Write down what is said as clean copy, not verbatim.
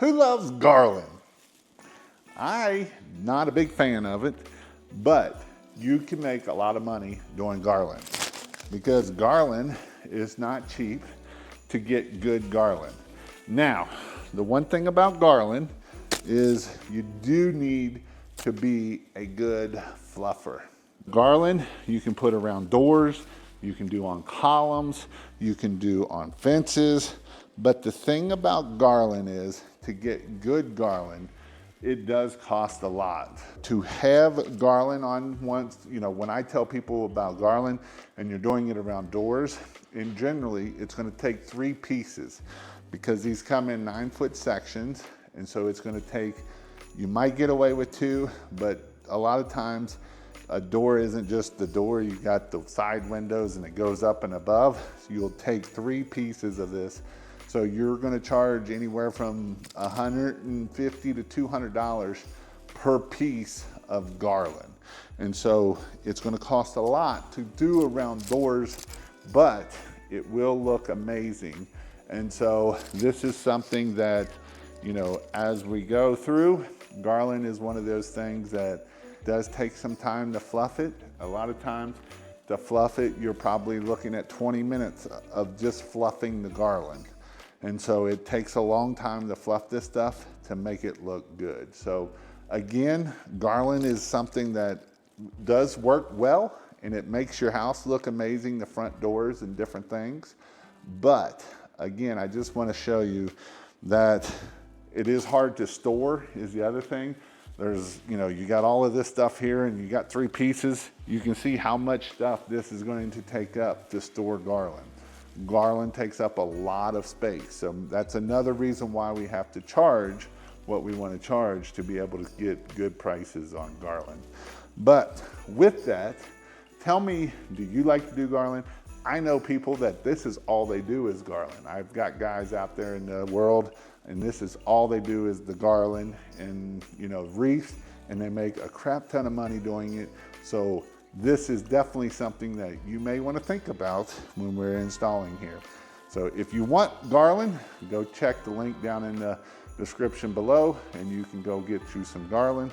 Who loves garland? I'm not a big fan of it, but you can make a lot of money doing garland because garland is not cheap to get good garland. Now, the one thing about garland is you do need to be a good fluffer. Garland you can put around doors, you can do on columns, you can do on fences, but the thing about garland is to get good garland, it does cost a lot. To have garland on once, when I tell people about garland and you're doing it around doors, and generally it's gonna take 3 pieces because these come in 9-foot sections. And so it's gonna take, you might get away with 2, but a lot of times a door isn't just the door, you got the side windows and it goes up and above. So you'll take 3 pieces of this. So you're gonna charge anywhere from $150 to $200 per piece of garland. And so it's gonna cost a lot to do around doors, but it will look amazing. And so this is something that, as we go through, garland is one of those things that does take some time to fluff it. A lot of times to fluff it, you're probably looking at 20 minutes of just fluffing the garland. And so it takes a long time to fluff this stuff to make it look good. So again, garland is something that does work well and it makes your house look amazing, the front doors and different things. But again, I just want to show you that it is hard to store is the other thing. There's, you got all of this stuff here and you got 3 pieces. You can see how much stuff this is going to take up to store garland. Garland takes up a lot of space. So that's another reason why we have to charge what we want to charge to be able to get good prices on garland. But with that, tell me, do you like to do garland? I know people that this is all they do is garland. I've got guys out there in the world and this is all they do is the garland and wreaths, and they make a crap ton of money doing it. So this is definitely something that you may want to think about when we're installing here. So if you want garland, go check the link down in the description below and you can go get you some garland.